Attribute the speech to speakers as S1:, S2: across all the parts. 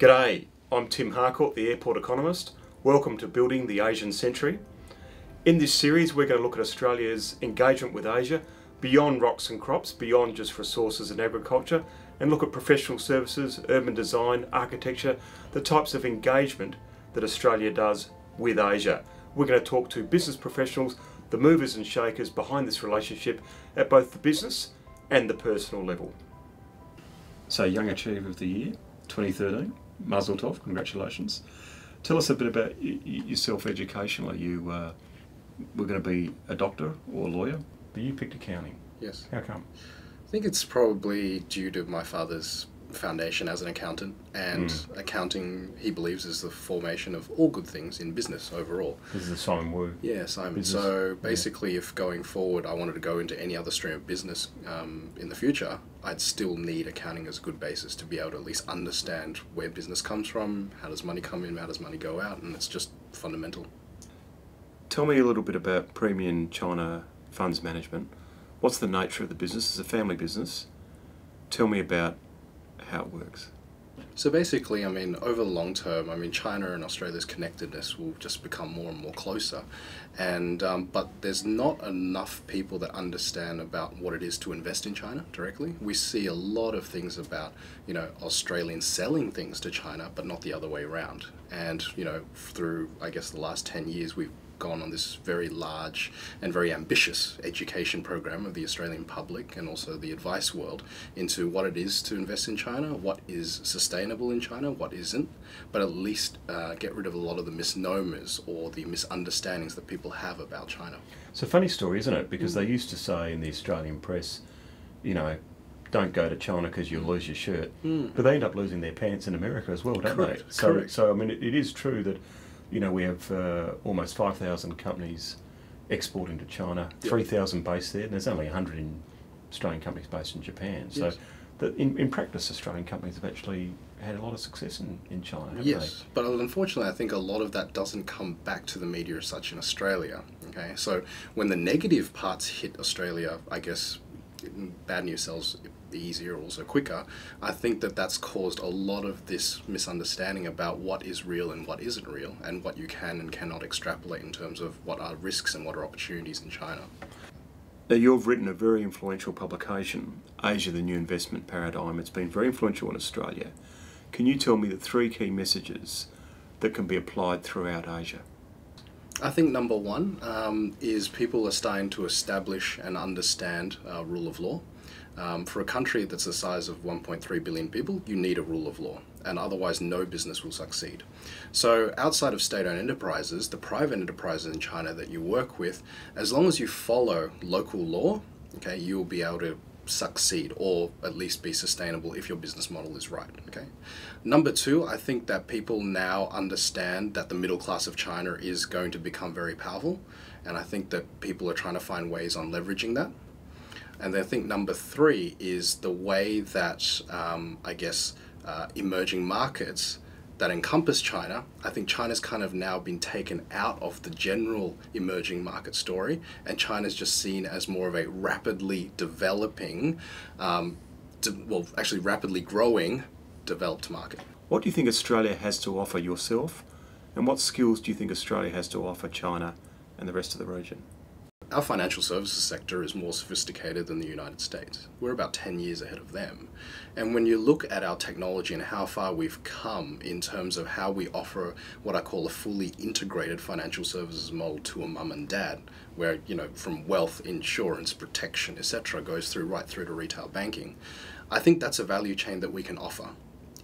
S1: G'day, I'm Tim Harcourt, the Airport Economist. Welcome to Building the Asian Century. In this series, we're going to look at Australia's engagement with Asia beyond rocks and crops, beyond just resources and agriculture, and look at professional services, urban design, architecture, the types of engagement that Australia does with Asia. We're going to talk to business professionals, the movers and shakers behind this relationship at both the business and the personal level. So, Young Achiever of the Year, 2013. Mazel tov, congratulations. Tell us a bit about yourself educationally. You were going to be a doctor or a lawyer, but you picked accounting.
S2: Yes.
S1: How come?
S2: I think it's probably due to my father's foundation as an accountant, and accounting, he believes, is the formation of all good things in business overall.
S1: This is a Simon Wu.
S2: Yeah, Simon. So basically, if going forward I wanted to go into any other stream of business in the future, I'd still need accounting as a good basis to be able to at least understand where business comes from, how does money come in, how does money go out, and it's just fundamental.
S1: Tell me a little bit about Premium China Funds Management. What's the nature of the business? It's a family business. Tell me about how it works.
S2: So basically, over the long term, China and Australia's connectedness will just become more and more closer, and but there's not enough people that understand about what it is to invest in China directly. We see a lot of things about, Australians selling things to China, but not the other way around. And, through, I guess, the last 10 years, we've gone on this very large and very ambitious education program of the Australian public and also the advice world into what it is to invest in China, what is sustainable in China, what isn't, but at least get rid of a lot of the misnomers or the misunderstandings that people have about China.
S1: It's a funny story, isn't it? Because they used to say in the Australian press, don't go to China because you'll lose your shirt. But they end up losing their pants in America as well, don't they?
S2: Correct.
S1: So it is true that we have almost 5,000 companies exporting to China, 3,000 based there, and there's only 100 Australian companies based in Japan. So that in practice, Australian companies have actually had a lot of success in China, haven't they?
S2: But unfortunately, I think a lot of that doesn't come back to the media as such in Australia. Okay, so when the negative parts hit Australia, I guess bad news sells easier, also quicker. I think that that's caused a lot of this misunderstanding about what is real and what isn't real, and what you can and cannot extrapolate in terms of what are risks and what are opportunities in China.
S1: Now, you've written a very influential publication, Asia, the New Investment Paradigm. It's been very influential in Australia. Can you tell me the 3 key messages that can be applied throughout Asia?
S2: I think number one is people are starting to establish and understand rule of law. For a country that's the size of 1.3 billion people, you need a rule of law, and otherwise no business will succeed. So outside of state-owned enterprises, the private enterprises in China that you work with, as long as you follow local law, okay, you will be able to succeed, or at least be sustainable if your business model is right. Okay. Number two, I think that people now understand that the middle class of China is going to become very powerful, and I think that people are trying to find ways on leveraging that. And I think number three is the way that emerging markets that encompass China, I think China's kind of now been taken out of the general emerging market story, and China's just seen as more of a rapidly developing, rapidly growing developed market.
S1: What do you think Australia has to offer yourself, and what skills do you think Australia has to offer China and the rest of the region?
S2: Our financial services sector is more sophisticated than the United States. We're about 10 years ahead of them. And when you look at our technology and how far we've come in terms of how we offer what I call a fully integrated financial services model to a mum and dad, where, from wealth, insurance, protection, etc., goes right through to retail banking, I think that's a value chain that we can offer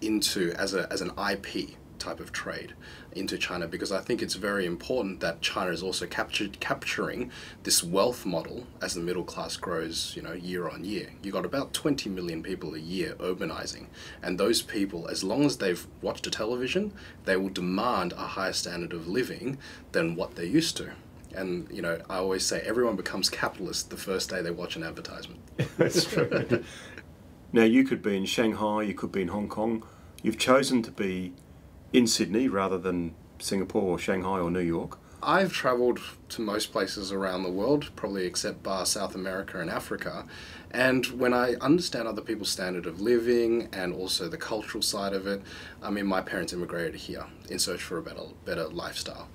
S2: into as an IP type of trade into China, because I think it's very important that China is also capturing this wealth model as the middle class grows, year on year. You've got about 20 million people a year urbanizing, and those people, as long as they've watched a television, they will demand a higher standard of living than what they're used to. And, I always say everyone becomes capitalist the first day they watch an advertisement.
S1: That's true. Now, you could be in Shanghai, you could be in Hong Kong. You've chosen to be in Sydney rather than Singapore or Shanghai or New York.
S2: I've travelled to most places around the world, probably except bar South America and Africa. And when I understand other people's standard of living and also the cultural side of it, I mean, my parents immigrated here in search for a better lifestyle.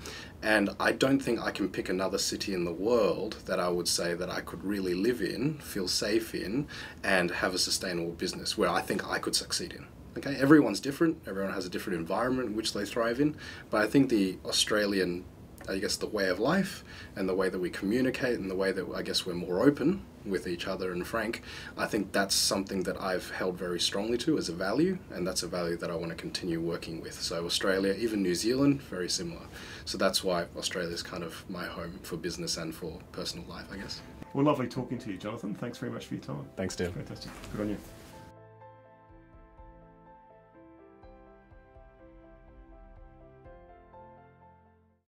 S2: And I don't think I can pick another city in the world that I would say that I could really live in, feel safe in, and have a sustainable business where I think I could succeed in. Okay, everyone's different, everyone has a different environment in which they thrive in, but I think the Australian, I guess, the way of life and the way that we communicate and the way that I guess we're more open with each other and frank, I think that's something that I've held very strongly to as a value, and that's a value that I want to continue working with. So Australia, even New Zealand, very similar. So that's why Australia is kind of my home for business and for personal life, I guess.
S1: Well, lovely talking to you, Jonathan. Thanks very much for your time.
S2: Thanks, Tim.
S1: Fantastic. Good on you.